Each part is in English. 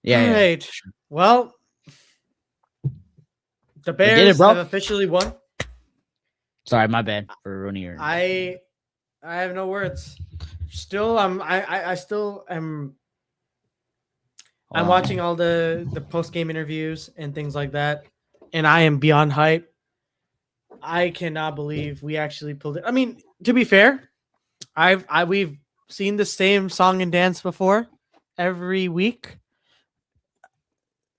Yeah, All yeah. right. Well, the We did it, Bears bro. have officially won. Sorry, my bad for ruining your. I I have no words. Still, I still am. Hold I'm on. watching all the post game interviews and things like that, and I am beyond hype. I cannot believe we actually pulled it. I mean, to be fair, we've seen the same song and dance before every week,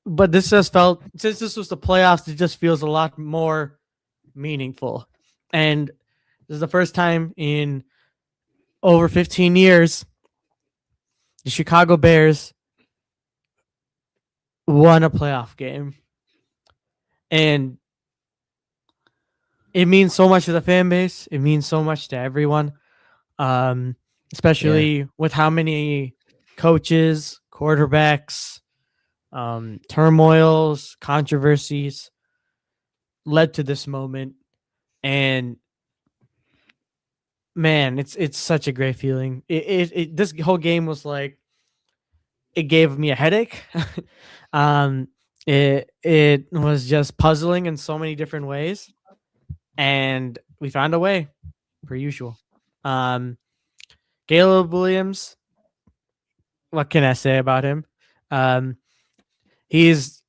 but this just felt since this was the playoffs, it just feels a lot more meaningful. And this is the first time in over 15 years the Chicago Bears won a playoff game. And it means so much to the fan base. It means so much to everyone, um, especially with how many coaches, quarterbacks, turmoils, controversies led to this moment. And man, it's such a great feeling. This whole game was like it gave me a headache. It was just puzzling in so many different ways, and we found a way, per usual. Um, Caleb Williams, what can I say about him? Um, he's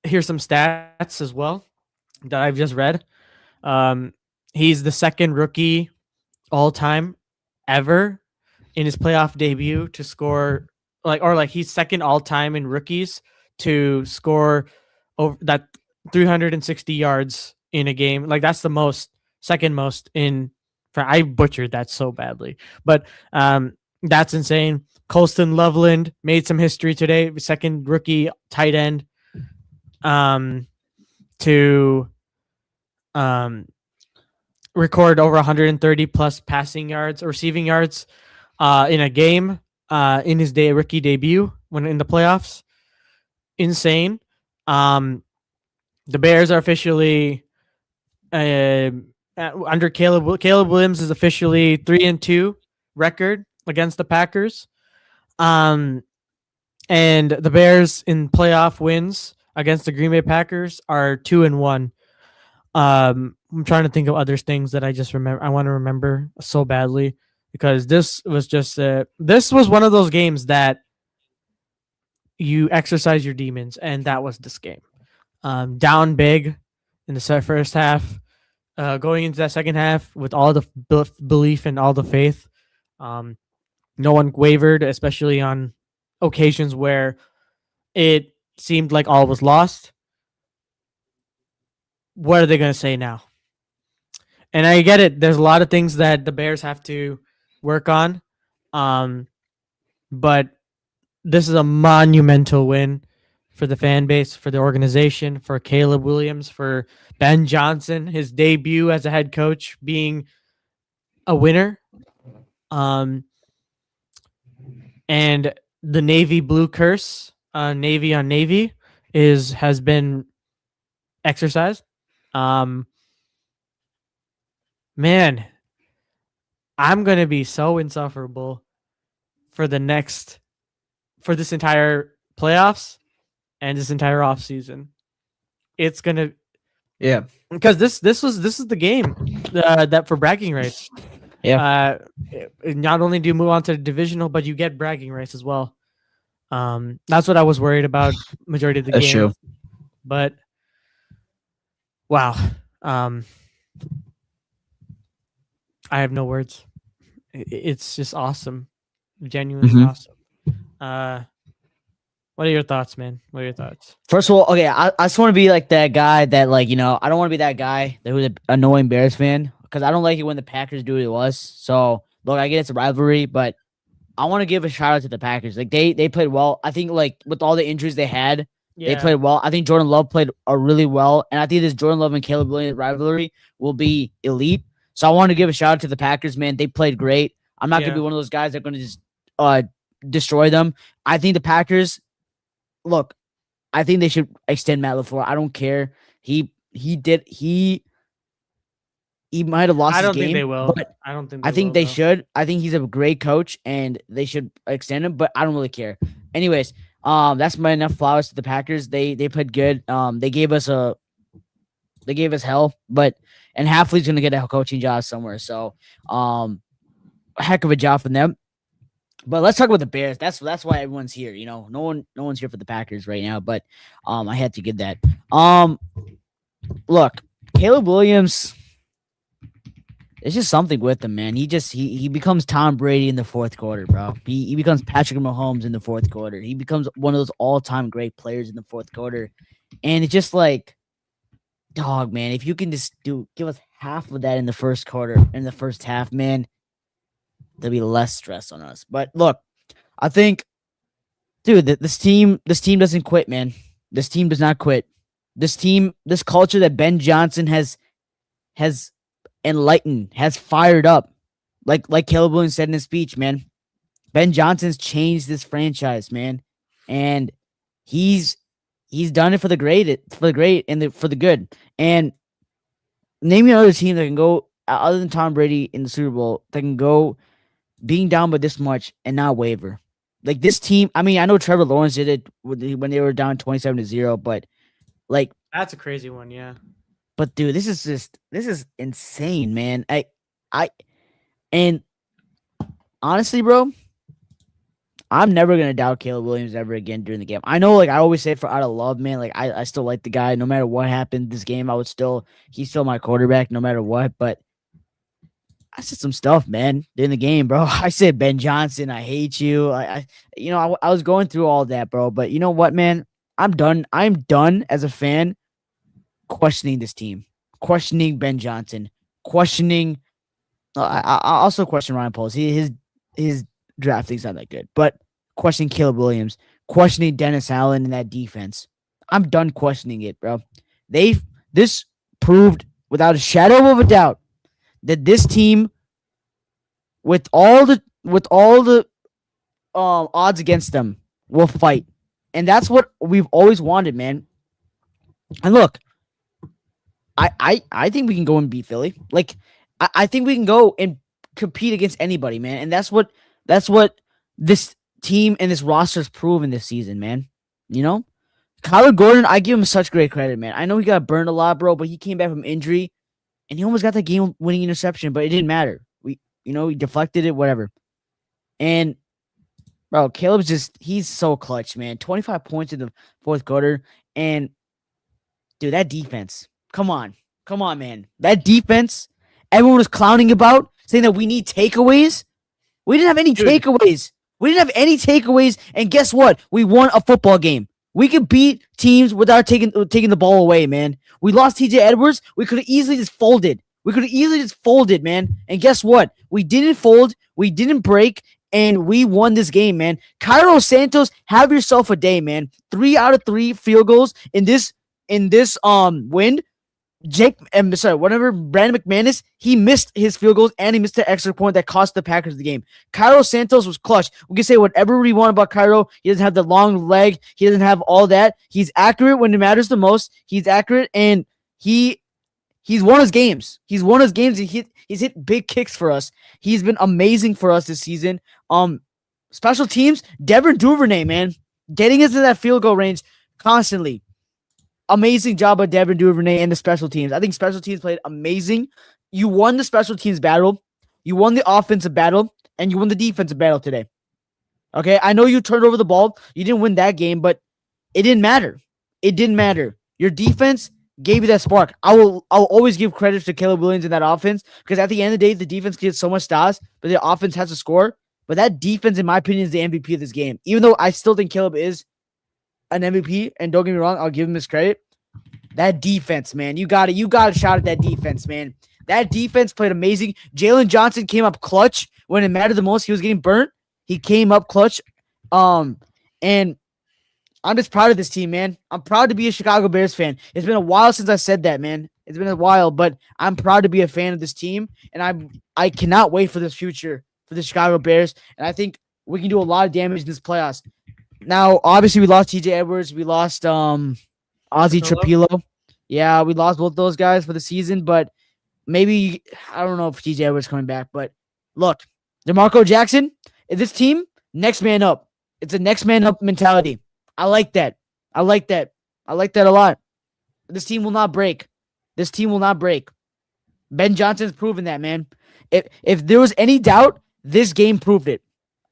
Here's some stats as well that I've just read. Um, he's the second rookie all time ever in his playoff debut to score he's second all time in rookies to score over that 360 yards in a game. Like that's the most second most in for I butchered that so badly. But that's insane. Colston Loveland made some history today, second rookie tight end to record over 130 plus passing yards, receiving yards in a game in his rookie debut when in the playoffs. Insane. The Bears are officially under Caleb. Caleb Williams is officially 3-2 record against the Packers. And the Bears in playoff wins against the Green Bay Packers are 2-1. I'm trying to think of other things that I just remember. I want to remember so badly because this was just this was one of those games that you exercise your demons, and that was this game. Down big in the first half, going into that second half with all the belief and all the faith. No one wavered, especially on occasions where it seemed like all was lost. What are they going to say now? And I get it. There's a lot of things that the Bears have to work on. But this is a monumental win for the fan base, for the organization, for Caleb Williams, for Ben Johnson, his debut as a head coach being a winner. And the Navy blue curse, Navy on Navy, has been exercised. Man, I'm gonna be so insufferable for this entire playoffs and this entire off season. It's gonna because this is the game that for bragging rights. Yeah. Not only do you move on to the divisional, but you get bragging rights as well. That's what I was worried about majority of the That's game. true. But wow. I have no words. It's just awesome. Genuinely awesome. What are your thoughts, man? What are your thoughts? First of all, okay, I just want to be like that guy that, like, you know, I don't want to be that guy that who's an annoying Bears fan because I don't like it when the Packers do what it was. So, look, I get it's a rivalry, but I want to give a shout out to the Packers. Like, they played well. I think, like, with all the injuries they had, they played well. I think Jordan Love played really well, and I think this Jordan Love and Caleb Williams rivalry will be elite. So I want to give a shout out to the Packers, man. They played great. I'm not going to be one of those guys that are going to just destroy them. I think the Packers, look, I think they should extend Matt LaFleur. I don't care. He might have lost his game. I don't think they will. But I think they should. I think he's a great coach, and they should extend him, but I don't really care. Anyways, That's my enough flowers to the Packers. They played good. They gave us hell, but and Halfley's gonna get a coaching job somewhere. So a heck of a job from them. But let's talk about the Bears. That's why everyone's here. No one's here for the Packers right now. But I had to get that. Look, Caleb Williams. It's just something with him, man. He becomes Tom Brady in the fourth quarter, bro. He becomes Patrick Mahomes in the fourth quarter. He becomes one of those all time great players in the fourth quarter, and it's just like, dog, man. If you can just give us half of that in the first quarter, in the first half, man, there'll be less stress on us. But look, I think, dude, this team doesn't quit, man. This team does not quit. This culture that Ben Johnson has enlightened, has fired up. Like Caleb Williams said in his speech, man. Ben Johnson's changed this franchise, man. And he's done it for the great, and for the good. And name me another team that can go other than Tom Brady in the Super Bowl that can go being down by this much and not waver. Like this team, I mean, I know Trevor Lawrence did it when they were down 27-0, but like That's a crazy one, yeah. But dude, this is insane, man. And honestly, bro, I'm never gonna doubt Caleb Williams ever again during the game. I know, like I always say, for out of love, man. Like I still like the guy. No matter what happened this game, he's still my quarterback, no matter what. But I said some stuff, man, during the game, bro. I said Ben Johnson, I hate you. I was going through all that, bro. But you know what, man? I'm done. I'm done as a fan questioning this team, questioning Ben Johnson, questioning. I also question Ryan Poles. His drafting's not that good, but questioning Caleb Williams, questioning Dennis Allen in that defense. I'm done questioning it, bro. This proved without a shadow of a doubt that this team, with all the odds against them, will fight, and that's what we've always wanted, man. And look, I think we can go and beat Philly. Like I think we can go and compete against anybody, man. And that's what this team and this roster has proven this season, man. Kyler Gordon, I give him such great credit, man. I know he got burned a lot, bro, but he came back from injury and he almost got that game-winning interception, but it didn't matter. He deflected it, whatever. And bro, he's so clutch, man. 25 points in the fourth quarter, and dude, that defense. Come on, man. That defense, everyone was clowning about, saying that we need takeaways. We didn't have any takeaways. And guess what? We won a football game. We could beat teams without taking the ball away, man. We lost TJ Edwards. We could have easily just folded. Man. And guess what? We didn't fold. We didn't break. And we won this game, man. Cairo Santos, have yourself a day, man. 3 out of 3 field goals in this win. Brandon McManus, he missed his field goals and he missed the extra point that cost the Packers the game. Cairo Santos was clutch. We can say whatever we want about Cairo. He doesn't have the long leg. He doesn't have all that. He's accurate when it matters the most. He's accurate, and he's won his games. He's hit big kicks for us. He's been amazing for us this season. Special teams, Devin Duvernay, man, getting us to that field goal range constantly. Amazing job by Devin Duvernay and the special teams. I think special teams played amazing. You won the special teams battle. You won the offensive battle, and you won the defensive battle today. Okay, I know you turned over the ball. You didn't win that game, but it didn't matter. Your defense gave you that spark. I'll always give credit to Caleb Williams in that offense, because at the end of the day, the defense gets so much stars, but the offense has to score. But that defense, in my opinion, is the MVP of this game. Even though I still think Caleb is an MVP, and don't get me wrong, I'll give him his credit. That defense, man, you got to shout at that defense, man. That defense played amazing. Jalen Johnson came up clutch when it mattered the most. He was getting burnt. He came up clutch. And I'm just proud of this team, man. I'm proud to be a Chicago Bears fan. It's been a while since I said that, man. It's been a while, but I'm proud to be a fan of this team, and I cannot wait for this future for the Chicago Bears, and I think we can do a lot of damage in this playoffs. Now, obviously, we lost TJ Edwards. We lost Ozzy Trapilo. Yeah, we lost both those guys for the season, but maybe, I don't know if TJ Edwards coming back. But look, DeMarco Jackson, this team, next man up. It's a next man up mentality. I like that. I like that. I like that a lot. This team will not break. This team will not break. Ben Johnson's proven that, man. If there was any doubt, this game proved it.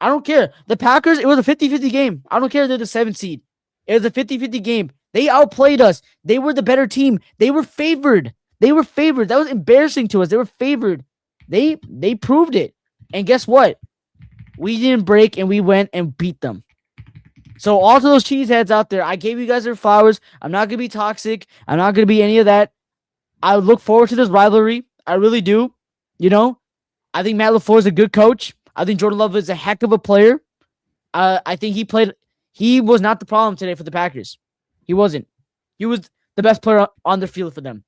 I don't care. The Packers, it was a 50-50 game. I don't care if they're the 7th seed. It was a 50-50 game. They outplayed us. They were the better team. They were favored. They were favored. That was embarrassing to us. They were favored. They proved it. And guess what? We didn't break and we went and beat them. So all to those cheeseheads out there, I gave you guys their flowers. I'm not gonna be toxic. I'm not gonna be any of that. I look forward to this rivalry. I really do. You know, I think Matt LaFleur is a good coach. I think Jordan Love is a heck of a player. I think he was not the problem today for the Packers. He wasn't. He was the best player on the field for them.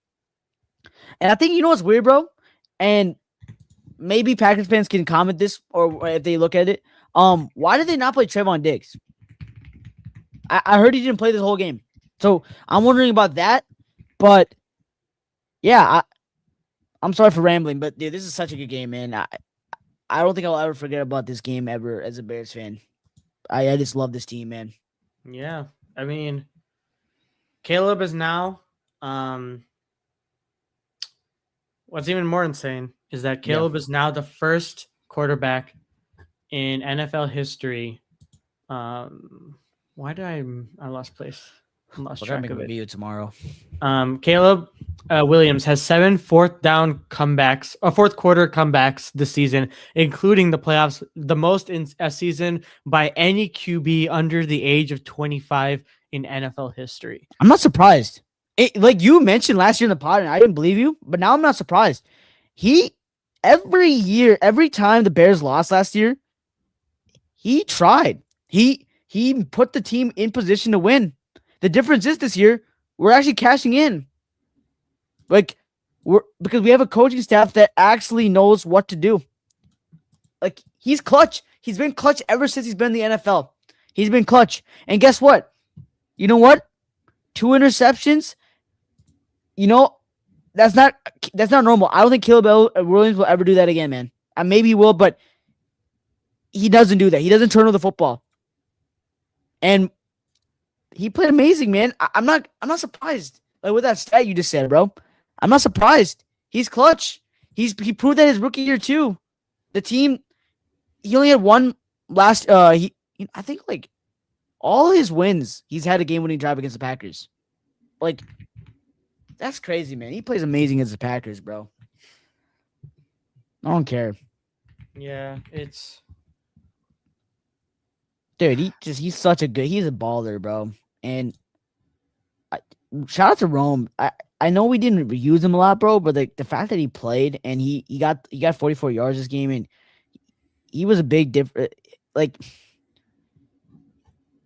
And I think, you know what's weird, bro? And maybe Packers fans can comment this or if they look at it. Why did they not play Trayvon Diggs? I heard he didn't play this whole game. So I'm wondering about that. But yeah, I'm sorry for rambling, but dude, this is such a good game, man. I don't think I'll ever forget about this game ever as a Bears fan. I just love this team, man. Yeah. I mean, Caleb is now what's even more insane is that Caleb is now the first quarterback in NFL history. Why did I lost place? I lost track of it. Video tomorrow. Caleb Williams has 7 fourth quarter comebacks this season, including the playoffs, the most in a season by any QB under the age of 25 in NFL history. I'm not surprised. Like you mentioned last year in the pod, and I didn't believe you, but now I'm not surprised. Every year, every time the Bears lost last year, he tried. He put the team in position to win. The difference is this year, we're actually cashing in. Because we have a coaching staff that actually knows what to do. Like, he's clutch. He's been clutch ever since he's been in the NFL. He's been clutch. And guess what? You know what? 2 interceptions. You know, that's not normal. I don't think Caleb Williams will ever do that again, man. Maybe he will, but he doesn't do that. He doesn't turn over the football. And he played amazing, man. I'm not surprised. Like with that stat you just said, bro. I'm not surprised. He's clutch. He proved that his rookie year too. The team, he only had one last. I think like all his wins, he's had a game-winning drive against the Packers. Like, that's crazy, man. He plays amazing against the Packers, bro. I don't care. Yeah, it's. Dude, he's such a good. He's a baller, bro. And shout out to Rome. I know we didn't use him a lot, bro, but the fact that he played and he got 44 yards this game and he was a big difference. Like,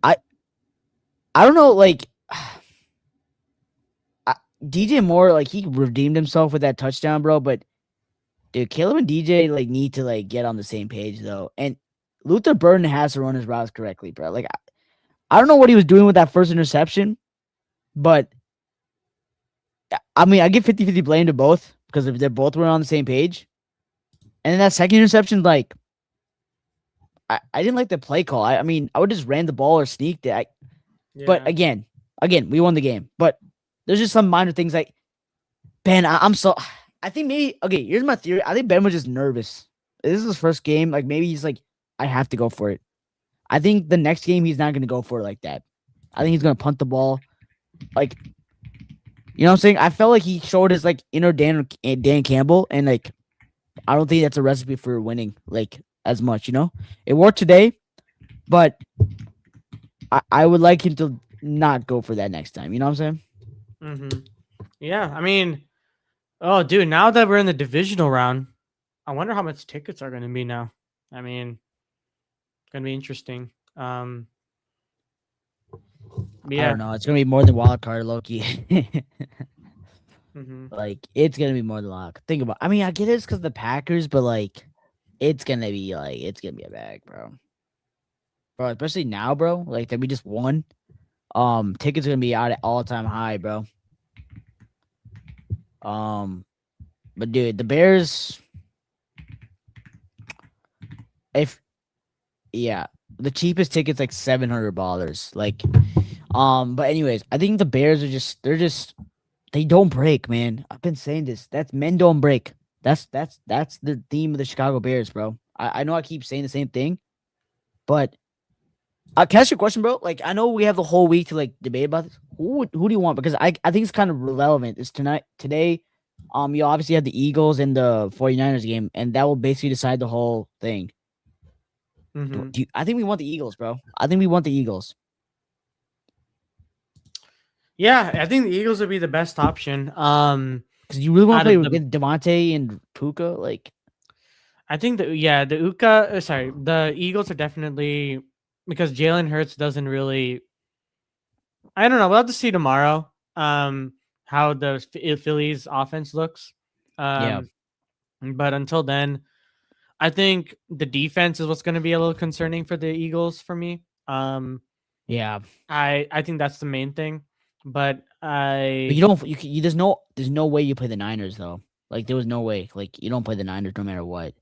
I don't know, like DJ Moore, like he redeemed himself with that touchdown, bro. But dude, Caleb and DJ like need to like get on the same page though. And Luther Burden has to run his routes correctly, bro. Like I don't know what he was doing with that first interception, but I mean, I give 50-50 blame to both because if they're both were on the same page. And then that second interception, like, I didn't like the play call. I mean, I would just ran the ball or sneaked it. But again, we won the game. But there's just some minor things like, Ben, I think maybe, okay, here's my theory. I think Ben was just nervous. This is his first game. Like, maybe he's like, I have to go for it. I think the next game, he's not going to go for it like that. I think he's going to punt the ball. Like, you know what I'm saying? I felt like he showed his, like, inner Dan Campbell. And, like, I don't think that's a recipe for winning, like, as much, you know? It worked today. But I would like him to not go for that next time. You know what I'm saying? Mm-hmm. Yeah, I mean, oh, dude, now that we're in the divisional round, I wonder how much tickets are going to be now. I mean, it's going to be interesting. Yeah. I don't know. It's going to be more than wild card, Loki. Mm-hmm. Like, it's going to be more than wild card. Think about it. I mean, I get it's because the Packers, but, like, it's going to be, like, it's going to be a bag, bro. Bro, especially now, bro. Like, that we just won. Tickets are going to be out at all-time high, bro. But, dude, the Bears... Yeah, The cheapest ticket's like $700. Like, but anyways, I think the Bears are just they don't break, man. I've been saying this. That's men don't break. That's the theme of the Chicago Bears, bro. I know I keep saying the same thing, but can I ask you a question, bro? Like, I know we have the whole week to like debate about this. Who do you want? Because I think it's kind of relevant. It's today. You obviously have the Eagles and the 49ers game, and that will basically decide the whole thing. Mm-hmm. I think we want the Eagles, bro. I think we want the Eagles. Yeah, I think the Eagles would be the best option. Because you really want Out to play of the, with Devontae and Puka, like I think the the Eagles are definitely because Jalen Hurts doesn't really. I don't know. We'll have to see tomorrow. How the Phillies offense looks. yeah, Um, but until then, I think the defense is what's going to be a little concerning for the Eagles for me. yeah. I think that's the main thing. But But I you don't. There's no way you play the Niners though. Like there was no way. Like you don't play the Niners no matter what.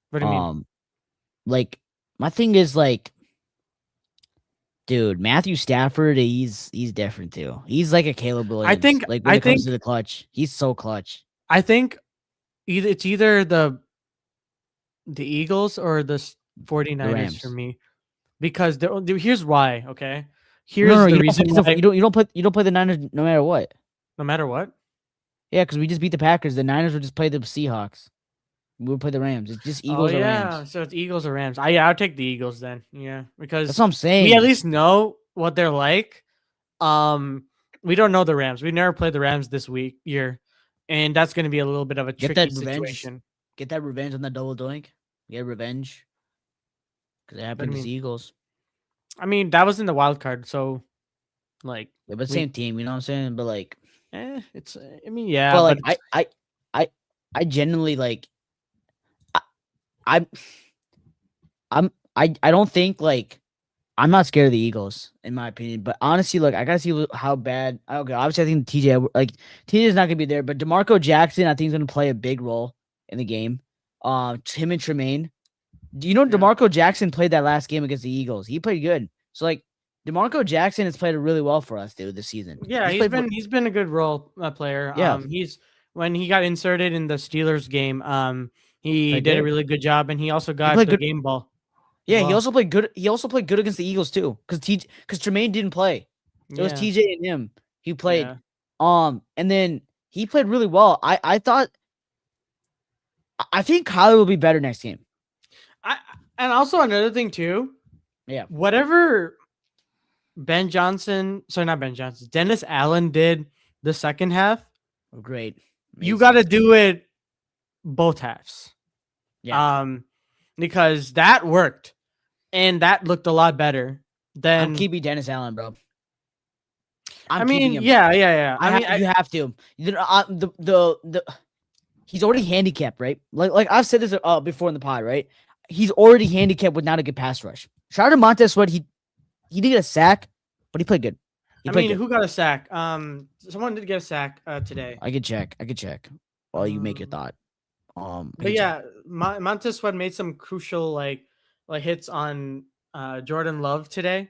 what do you mean? Um, like my thing is like, dude, Matthew Stafford, he's different too. He's like a Caleb I Williams. think Like when I it comes think to the clutch, he's so clutch. I think either the Eagles or the The 49ers for Rams. me because here's why, okay? No, Here's the reason why you don't play the Niners no matter what. no matter what. Yeah, because we just beat the Packers. The Niners would just play the Seahawks. We would play the Rams. It's just Oh Eagles or yeah, Rams. so it's Eagles or Rams. I'll take the Eagles then. Yeah, That's because what I'm we at saying. least know what they're like. Um, we don't know the Rams. We never played the Rams this year, and that's going to be a little bit of a Get tricky that revenge. situation. Get that revenge on that double doink. Get revenge because it But happened to the Eagles. I mean, that was in the wild card, so like Yeah, but we, same team. You know what I'm saying? But like, it's. I mean, yeah, but but like, I, I genuinely like. I, I'm, I don't think like I'm not scared of the Eagles in my opinion. But honestly, look, I gotta see how bad. Okay, obviously, I think TJ is not gonna be there, but DeMarco Jackson, I think is gonna play a big role in the game. Him and Tremaine. Do you know yeah, DeMarco Jackson played that last game against the Eagles? He played good. So like DeMarco Jackson has played really well for us, dude, this season. yeah, He's played for he's been a good role player. yeah, He's when he got inserted in the Steelers game, he played did a great. really good job, and he also He got played the good. game ball as Yeah, he well. also played good. He also played good against the Eagles too, because Tremaine didn't play. It was Yeah, TJ and him. He played. yeah. And then he played really well. I think Kyler will be better next game. I and also another thing too. Yeah. Whatever not Ben Johnson, Dennis Allen did the second half. Oh, great. You Amazing. got to do it both halves. Yeah. Because that worked and that looked a lot better I'm than. keeping Dennis Allen, bro. I I'm keeping mean, him. yeah. I mean, You have to. The he's already handicapped, right? Like I've said this before in the pod, right? He's already handicapped with not a good pass rush. Shout out to Montez Sweat. He did get a sack, but he played good. He I played mean, good. who got a sack? Someone did get a sack today. I could check while you make your Um, thought. I but can check. yeah, Montez Sweat made some crucial like hits on Jordan Love today,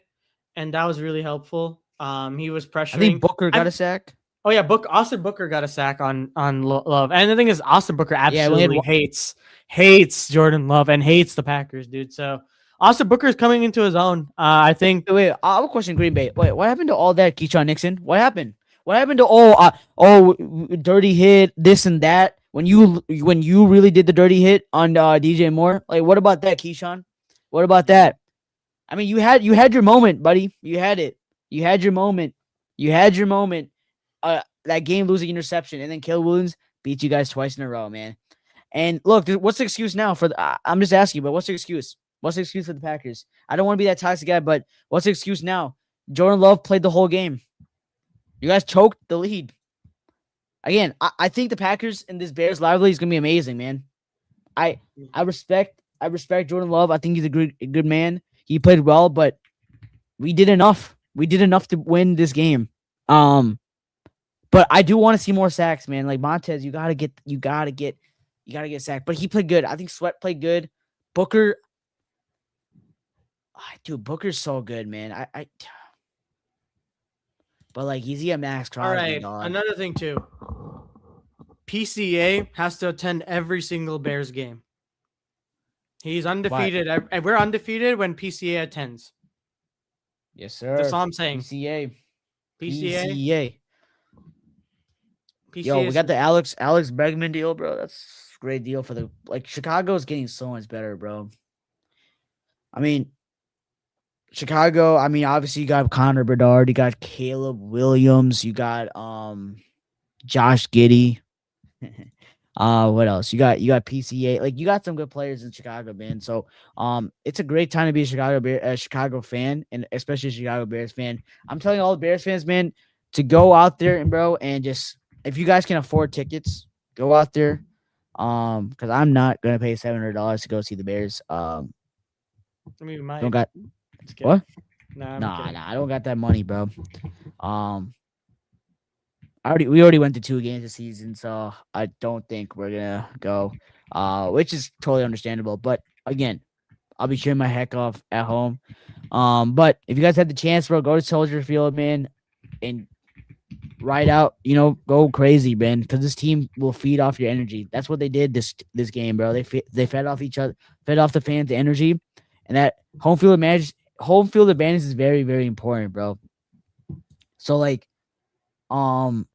and that was really helpful. He was I think pressuring. Booker got a sack. Oh yeah, Austin Booker got a sack on Love, and the thing is, Austin Booker Yeah, we had absolutely hates Jordan Love and hates the Packers, dude. So Austin Booker is coming into his own. I think. wait. I have a question, Green Bay. Wait, what happened to all that, Keyshawn Nixon? What happened? What happened to dirty hit, this and that? When you really did the dirty hit on DJ Moore, like what about that, Keyshawn? What about that? I mean, you had your moment, buddy. You had it. You had your moment. You had your moment. That game losing interception, and then Caleb Williams beat you guys twice in a row, man. And look, what's the excuse now for? I'm just asking, but what's the excuse? What's the excuse for the Packers? I don't want to be that toxic guy, but what's the excuse now? Jordan Love played the whole game. You guys choked the lead. Again, I think the Packers and this Bears rivalry is gonna be amazing, man. I respect Jordan Love. I think he's a good man. He played well, but we did enough. We did enough to win this game. But I do want to see more sacks, man. Like Montez, you gotta get sacked. But he played good. I think Sweat played good. Booker, Dude, Booker's so good, man. But like, he's a Max All Crosby, right. dog. Another thing too. PCA has to attend every single Bears game. He's But undefeated. And we're undefeated when PCA attends. yes, That's sir. all I'm saying. PCA, PCA. PCA. Yo, PCA. we got the Alex Bregman deal, bro. That's a great deal for the like. Chicago's getting so much better, bro. I mean, Chicago. I mean, obviously you got Connor Bedard, you got Caleb Williams, you got Josh Giddey. What else? You got PCA. Like you got some good players in Chicago, man. So it's a great time to be a Chicago fan, and especially a Chicago Bears fan. I'm telling all the Bears fans, man, to go out there and bro, and just if you guys can afford tickets, go out there. Because I'm not gonna pay $700 to go see the Bears. I mean, we might. Don't got Just kidding. what? Nah, I'm Nah, kidding. I don't got that money, bro. We already went to 2 games this season, so I don't think we're gonna go. Which is totally understandable. But again, I'll be cheering my heck off at home. But if you guys have the chance, bro, go to Soldier Field, man, and ride out. Go crazy, man, because this team will feed off your energy. That's what they did this game, bro. They fed off each other, fed off the fans the energy, and that home field advantage is very very important, bro. So like, and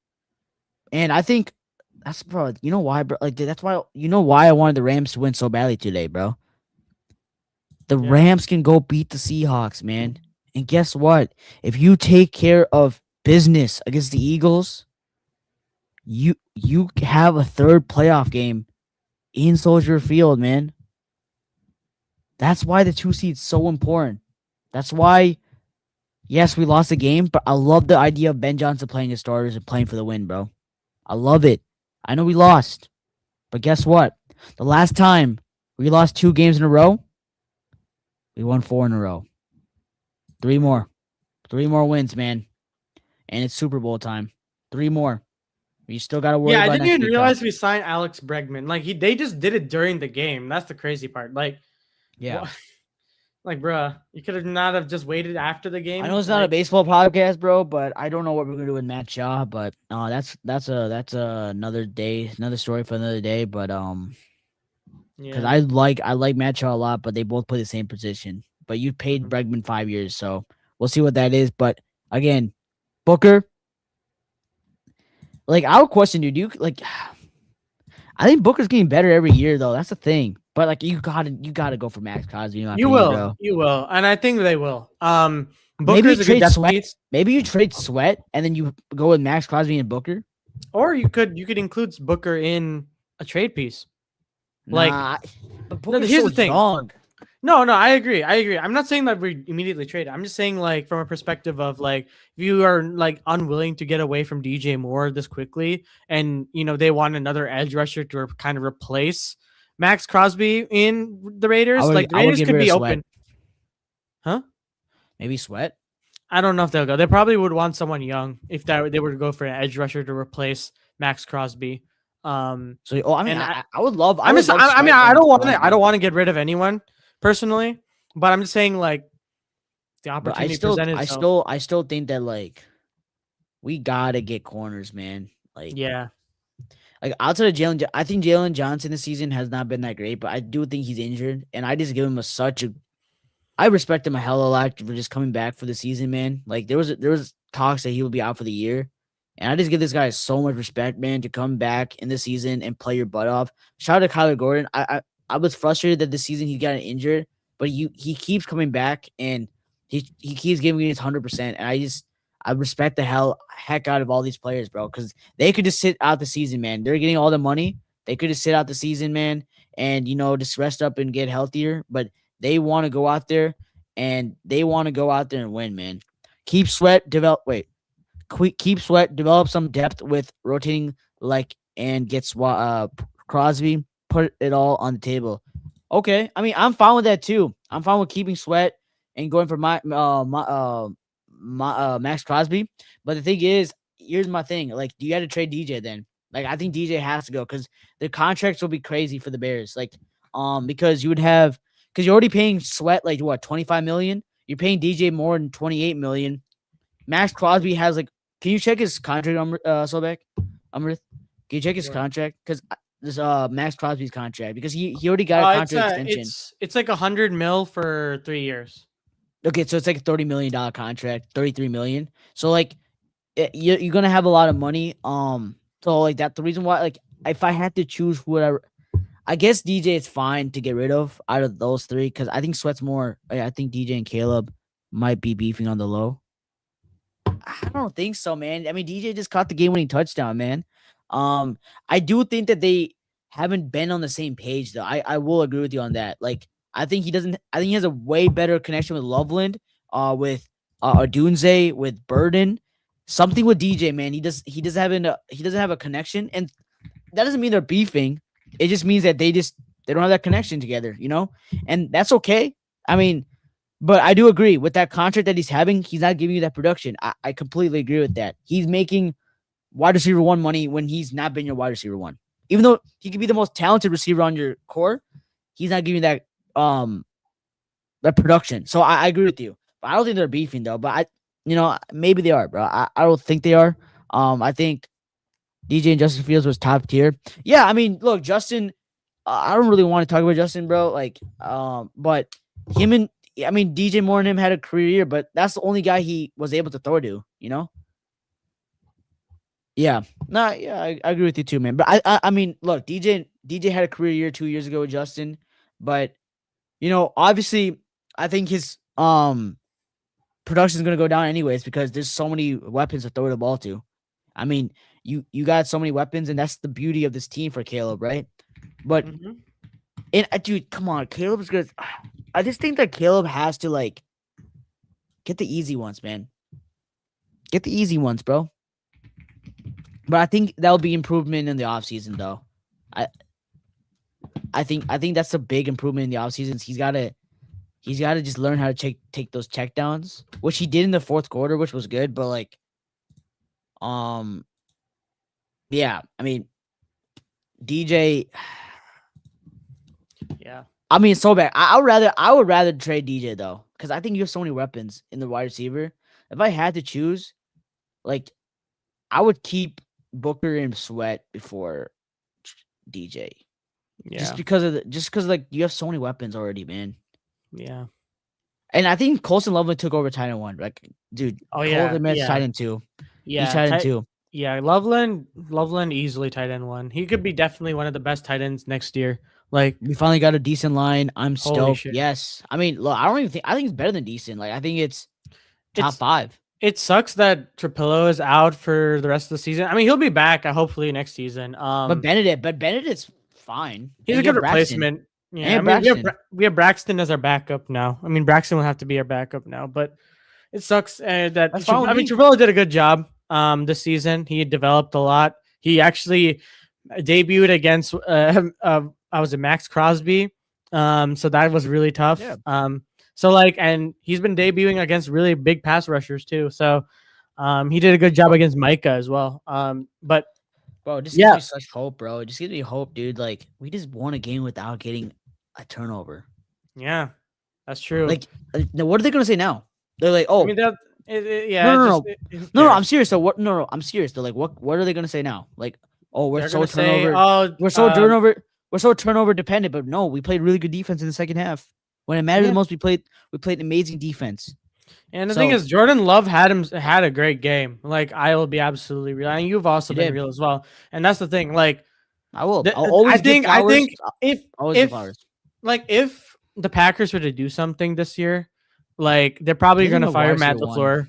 I think that's bro. You know why, bro? Like that's why I wanted the Rams to win so badly today, bro. The Yeah. Rams can go beat the Seahawks, man. And guess what? If you take care of business against the Eagles, you have a third playoff game in Soldier Field, man. That's why the 2 seed's so important. That's why, yes, we lost the game, but I love the idea of Ben Johnson playing his starters and playing for the win, bro. I love it. I know we lost, but guess what? The last time we lost 2 games in a row, we won 4 in a row. 3 more. 3 more wins, man. And it's Super Bowl time. 3 more. You still got to worry Yeah, I about didn't next even week, realize we signed Alex Bregman. Like they just did it during the game. That's the crazy part. Like, yeah. like, bruh, you could have not have just waited after the game. I know it's not a baseball podcast, bro, but I don't know what we're gonna do with Matt Shaw. But that's another day, another story for another day. But because I like Matt Shaw a lot, but they both play the same position. But you paid Bregman 5 years, so we'll see what that is. But again, Booker, like I would question you. Do you like? I think Booker's getting better every year, though. That's the thing. But like you gotta go for Max Crosby, in my opinion, bro. You will, and I think they will. Maybe Booker's you a good trade depth Sweat. piece. Maybe you trade Sweat and then you go with Max Crosby and Booker. Or you could include Booker in a trade piece. Like, but Booker's here's so the thing. young. No, I agree. I'm not saying that we immediately trade. I'm just saying like from a perspective of like if you are like unwilling to get away from DJ Moore this quickly, and they want another edge rusher to kind of replace Max Crosby in the Raiders. Like the Raiders could be open. Huh? Maybe Sweat. I don't know if they'll go. They probably would want someone young if they were to go for an edge rusher to replace Max Crosby. I would love. I don't want to get rid of anyone personally, but I'm just saying like the opportunity presented. I still think that like we gotta get corners, man. Like yeah. Like outside of Jalen, I think Jalen Johnson this season has not been that great, but I do think he's injured, and I just give him I respect him a hell of a lot for just coming back for the season, man. Like there was talks that he would be out for the year, and I just give this guy so much respect, man, to come back in the season and play your butt off. Shout out to Kyler Gordon. I was frustrated that this season he got injured, but he keeps coming back and he keeps giving it his 100%, and I respect the heck out of all these players, bro, because they could just sit out the season, man. They're getting all the money. They could just sit out the season, man, and just rest up and get healthier. But they want to go out there and win, man. Keep Sweat, develop some depth with rotating and get Crosby. Put it all on the table. Okay, I mean I'm fine with that too. I'm fine with keeping Sweat and going for Max Crosby. But the thing is, here's my thing. Like, you got to trade DJ then. Like, I think DJ has to go because the contracts will be crazy for the Bears. Like, because you would have because you're already paying Sweat like what 25 million. You're paying DJ more than 28 million. Max Crosby has like. Can you check his contract, Sobek? Amrith? Can you check his What? contract? Because this Max Crosby's contract because he already got a contract extension. It's like 100 mil for 3 years. Okay, so it's like a $30 million contract, 33 million. So like you're gonna have a lot of money. So like that's the reason why. Like if I had to choose whatever, I guess DJ is fine to get rid of out of those three because I think Sweat's more. I think DJ and Caleb might be beefing on the low. I don't think so, man. I mean, DJ just caught the game-winning touchdown, man. I do think that they haven't been on the same page, though. I will agree with you on that. Like, I think he doesn't. I think he has a way better connection with Loveland, with Odunze, with Burden. Something with DJ, man. He doesn't have a connection, and that doesn't mean they're beefing. It just means that they don't have that connection together, and that's okay. I mean. But I do agree with that contract that he's having. He's not giving you that production. I completely agree with that. He's making wide receiver one money when he's not been your wide receiver one. Even though he could be the most talented receiver on your core, he's not giving that that production. So I agree with you. But I don't think they're beefing though. But maybe they are, bro. I don't think they are. I think DJ and Justin Fields was top tier. Yeah, I mean, look, Justin. I don't really want to talk about Justin, bro. Like, but him and. I mean, DJ Moore and him had a career year, but that's the only guy he was able to throw to, Yeah. I agree with you too, man. But I mean, look, DJ had a career year 2 years ago with Justin, but obviously I think his production is gonna go down anyways because there's so many weapons to throw the ball to. I mean, you got so many weapons, and that's the beauty of this team for Caleb, right? But and dude, come on, Caleb's good. I just think that Caleb has to like get the easy ones, man. Get the easy ones, bro. But I think that'll be improvement in the offseason, though. I think that's a big improvement in the offseason. He's gotta just learn how to take those checkdowns, which he did in the fourth quarter, which was good. But like, yeah, I mean, DJ. Yeah. I mean, so bad. I would rather trade DJ though, because I think you have so many weapons in the wide receiver. If I had to choose, like, I would keep Booker and Sweat before DJ. Yeah. Just because like you have so many weapons already, man. Yeah. And I think Colson Loveland took over tight end 1. Like, dude. Oh yeah. Colson yeah. tight end 2. Yeah. He's tight end 2. Yeah. Loveland easily tight end 1. He could be definitely one of the best tight ends next year. Like, we finally got a decent line. I'm stoked. Shit. Yes. I mean, look, I think it's better than decent. Like, I think it's top 5. It sucks that Trapillo is out for the rest of the season. I mean, he'll be back hopefully next season. But Benedict's fine. He's a good replacement. Yeah, I mean, we have Braxton as our backup now. I mean, Braxton will have to be our backup now, but it sucks that Trapillo did a good job this season. He developed a lot. He actually debuted against I was a Max Crosby. So that was really tough. Yeah. So like, and he's been debuting against really big pass rushers too. So he did a good job against Micah as well. But bro, it just gives me such hope, bro. It just gives me hope, dude. Like, we just won a game without getting a turnover. Yeah, that's true. Like, what are they gonna say now? They're like, oh, I mean, no, I'm serious. So what? No, I'm serious. They're like, what are they gonna say now? Like, oh, we're so turnover dependent. But no, we played really good defense in the second half. When it mattered the most, we played amazing defense. And the thing is, Jordan Love had a great game. Like, I will be absolutely real, and you've also been real as well. And that's the thing. Like, I'll always. I think if the Packers were to do something this year, like, they're probably going to fire Matt LaFleur.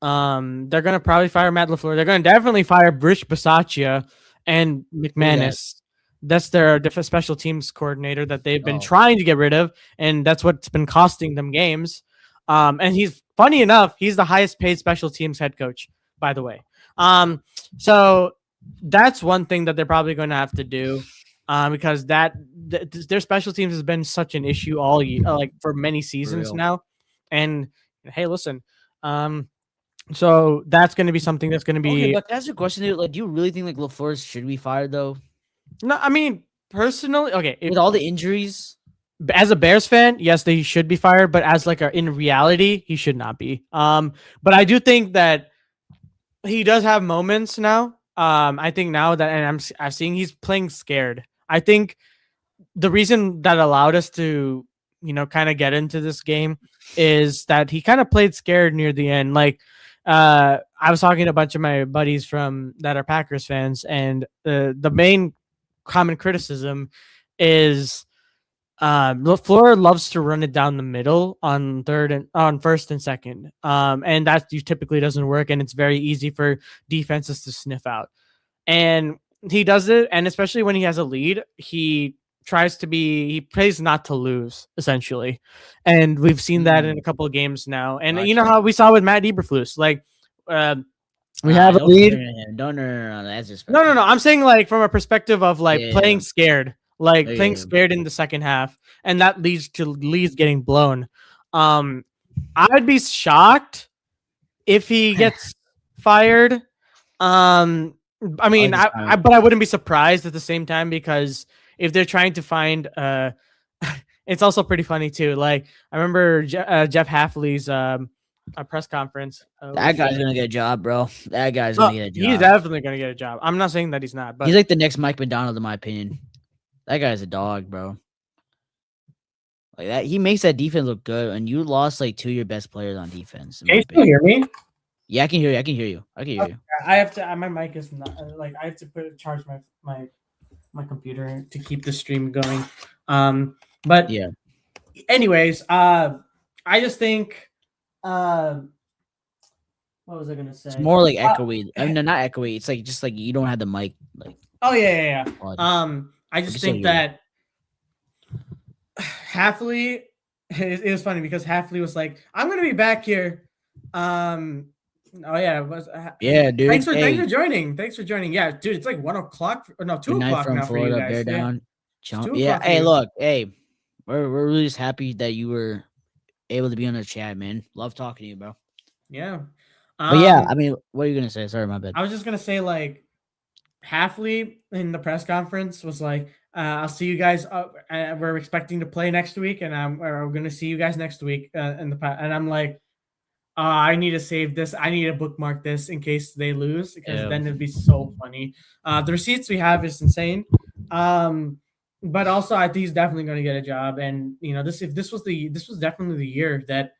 They're going to probably fire Matt LaFleur. They're going to definitely fire Rich Bisaccia and McManus. Yes. That's their special teams coordinator that they've been trying to get rid of, and that's what's been costing them games. And he's funny enough, he's the highest paid special teams head coach, by the way. So that's one thing that they're probably going to have to do, because their special teams has been such an issue all year, like for many seasons now. And hey, listen, so that's going to be something that's going to be. Okay, but that's a question. Like, do you really think like LaFleur should be fired though? No, I mean, personally, okay. With all the injuries, as a Bears fan, yes, they should be fired, but as like in reality, he should not be. But I do think that he does have moments now. I think now that and I'm seeing he's playing scared. I think the reason that allowed us to, kind of get into this game is that he kind of played scared near the end. Like, I was talking to a bunch of my buddies from that are Packers fans, and the main common criticism is LaFleur loves to run it down the middle on first and second. And that typically doesn't work, and it's very easy for defenses to sniff out. And he does it, and especially when he has a lead, he plays not to lose essentially, and we've seen that in a couple of games now. And you know how we saw with Matt Eberflus, like we have a lead. No, that's just No. I'm saying like from a perspective of like playing scared, like playing scared in the second half, and that leads to leads getting blown. I'd be shocked if he gets fired. I mean, but I wouldn't be surprised at the same time, because if they're trying to find, it's also pretty funny too. Like I remember Jeff Hafley's a press conference. That guy's gonna get a job, bro. That guy's gonna get a job. He's definitely gonna get a job. I'm not saying that he's not, but he's like the next Mike McDonald, in my opinion. That guy's a dog, bro. Like that, he makes that defense look good, and you lost like 2 of your best players on defense. Can you still hear me? Yeah, I can hear you. I can hear you. I have to. My mic is not like I have to charge my computer to keep the stream going. But yeah. Anyways, I just think, what was I gonna say? It's more like echoey. I mean, no, not echoey. It's like just like you don't have the mic. Like, oh yeah. I just think that Hafley. It was funny because Hafley was like, "I'm gonna be back here." Oh yeah, it was. Yeah, dude. Thanks for joining. Thanks for joining. Yeah, dude, it's like 1 o'clock. Or no, 2 o'clock now for you guys. Bear down. Yeah. Hey, look. Hey, we're really just happy that you were able to be on the chat, man. Love talking to you, bro. Yeah. But yeah, I mean, what are you gonna say? Sorry, my bad. I was just gonna say, like, Hafley in the press conference was like, "I'll see you guys. We're expecting to play next week, and we're gonna see you guys next week." And I'm like, I need to save this. I need to bookmark this in case they lose, because then it'd be so funny. The receipts we have is insane. But also I think he's definitely going to get a job. And this was definitely the year that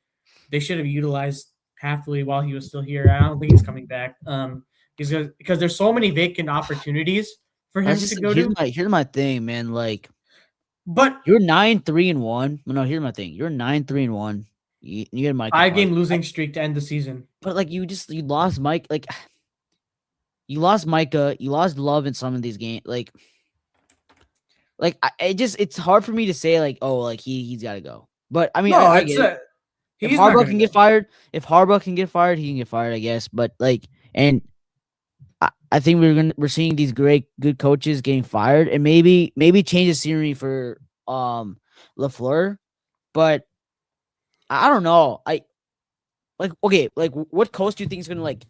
they should have utilized Hafley while he was still here. I don't think he's coming back. Because there's so many vacant opportunities for him to go to. Here's my thing, man. Like, but you're 9-3-1. No, here's my thing. You're 9-3-1. You get Mike. 5-game losing streak to end the season. But like you lost Mike. Like you lost Micah. You lost Love in some of these games. It's hard for me to say like, oh, like he's got to go. But I mean, I get it. If Harbaugh can get fired, he can get fired, I guess. But like, and I think we're seeing these good coaches getting fired, and maybe change the scenery for LaFleur. But I don't know. What coach do you think is gonna like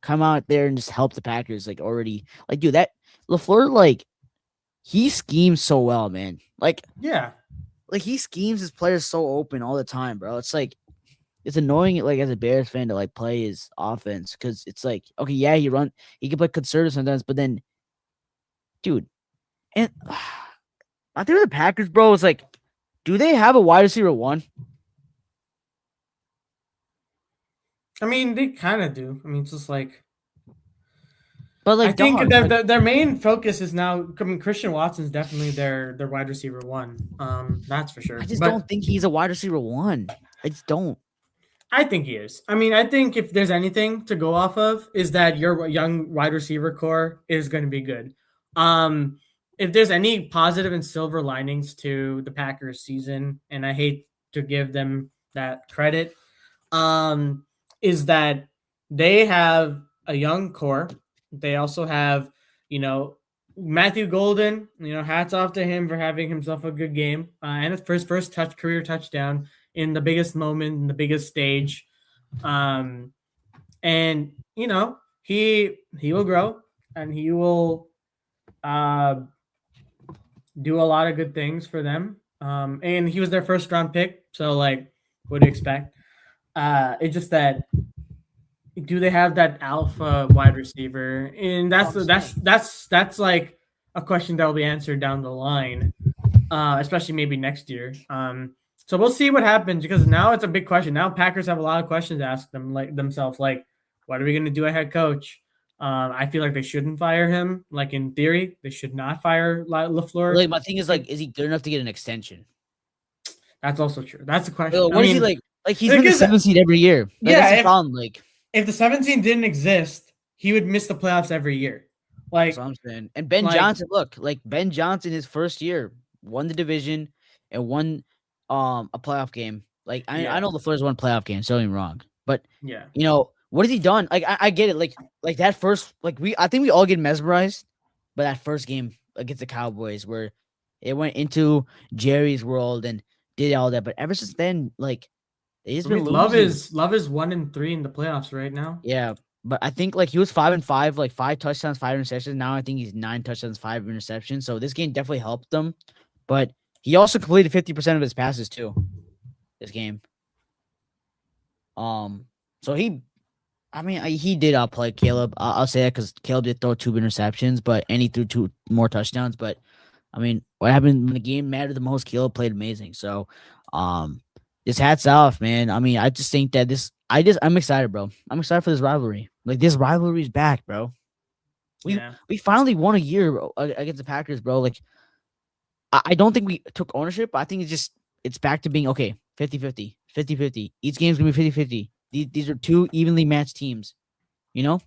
come out there and just help the Packers? Like already, like dude, that LaFleur, like he schemes so well, man. Like yeah, like he schemes his players so open all the time, bro. It's like it's annoying, like as a Bears fan, to like play his offense, because it's like, okay, yeah, he can play conservative sometimes, but then, dude, and I think the Packers, bro, is like, do they have a wide receiver 1? I mean, they kind of do. I mean, it's just like, but like, I think their main focus is now. I mean, Christian Watson's definitely their wide receiver 1. That's for sure. I just don't think he's a wide receiver 1. I just don't. I think he is. I mean, I think if there's anything to go off of, is that your young wide receiver core is going to be good. If there's any positive and silver linings to the Packers season, and I hate to give them that credit, is that they have a young core. They also have, Matthew Golden, hats off to him for having himself a good game, and his first career touchdown in the biggest moment, in the biggest stage. And he will grow, and he will do a lot of good things for them. And he was their first round pick. So like, what do you expect? It's just that do they have that alpha wide receiver? And That's what I'm saying. that's like a question that will be answered down the line, especially maybe next year. So we'll see what happens because now it's a big question. Now Packers have a lot of questions to ask them like themselves, like what are we going to do a head coach? I feel like they shouldn't fire him. Like in theory, they should not fire Lafleur. Like my thing is like, is he good enough to get an extension? That's also true. That's a question. Like, I what is he mean, like? Like he's been the because 7th seed every year. Like that's yeah, the problem. Like if the 17 didn't exist, he would miss the playoffs every year. that's what Like I'm saying. And Ben like Johnson, look, like Ben Johnson, his first year won the division and won a playoff game. Like I yeah, know the Flares won playoff games, so I'm wrong. But yeah. what has he done? Like I get it. Like that first, like I think we all get mesmerized by that first game against the Cowboys where it went into Jerry's world and did all that. But ever since then, like he's I been mean, Love losing. is Love is 1-3 in the playoffs right now. Yeah, but I think like he was 5-5, like 5 touchdowns, 5 interceptions. Now I think he's 9 touchdowns, 5 interceptions. So this game definitely helped them. But he also completed 50% of his passes too. This game. So he did outplay Caleb. I'll say that because Caleb did throw 2 interceptions, and he threw 2 more touchdowns. But I mean, what happened when the game mattered the most? Caleb played amazing. So, just hats off, man. I mean, I just think that I'm excited, bro. I'm excited for this rivalry. Like this rivalry is back, bro. Yeah. We finally won a year against the Packers, bro. Like I don't think we took ownership. I think it's back to being okay, 50-50, 50-50. Each game's gonna be 50-50. These are two evenly matched teams, you know?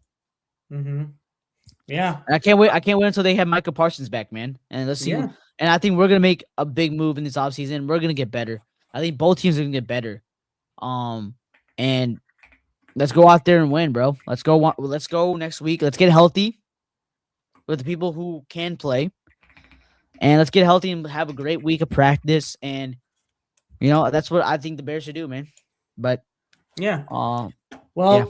Mm-hmm. Yeah. And I can't wait. I can't wait until they have Micah Parsons back, man. And let's see. Yeah. And I think we're gonna make a big move in this offseason. We're gonna get better. I think both teams are gonna get better. And let's go out there and win, bro. Let's go. Let's go next week. Let's get healthy with the people who can play, and let's get healthy and have a great week of practice. And that's what I think the Bears should do, man. But Yeah. well, yeah.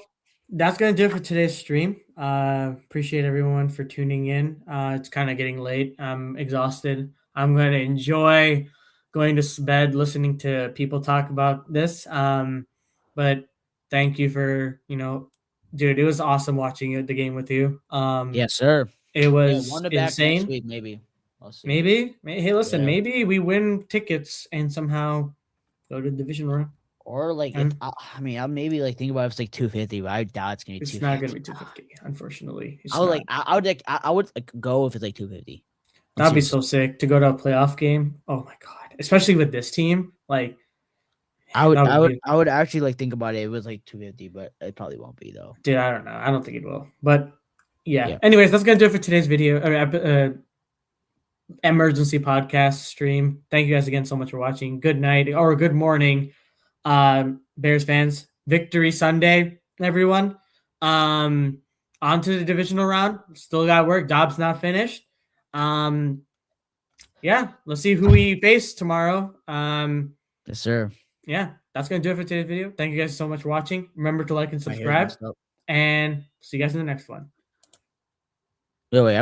That's gonna do it for today's stream. Appreciate everyone for tuning in. It's kind of getting late. I'm exhausted. I'm gonna enjoy going to bed listening to people talk about this. But thank you for dude. It was awesome watching the game with you. yes, sir. It was Won it back next insane. week, maybe. I'll see. Maybe. Hey, listen. Yeah. Maybe we win tickets and somehow go to the division round. Or like, I'll maybe like think about if it's like 250, but I doubt it's gonna be. It's 250. not gonna be 250, unfortunately. I would like go if it's like 250. That'd be so sick to go to a playoff game. Oh my god, especially with this team. Like, I would actually like think about it. It was like 250, but it probably won't be though. Dude, I don't know. I don't think it will. But yeah. Anyways, that's gonna do it for today's video. Emergency podcast stream. Thank you guys again so much for watching. Good night or good morning, Bears fans. Victory Sunday, everyone. On to the divisional round. Still got work. Dobbs not finished. Yeah, let's see who we face tomorrow. Yes, sir. Yeah, that's gonna do it for today's video. Thank you guys so much for watching. Remember to like and subscribe, and see you guys in the next one. Wait,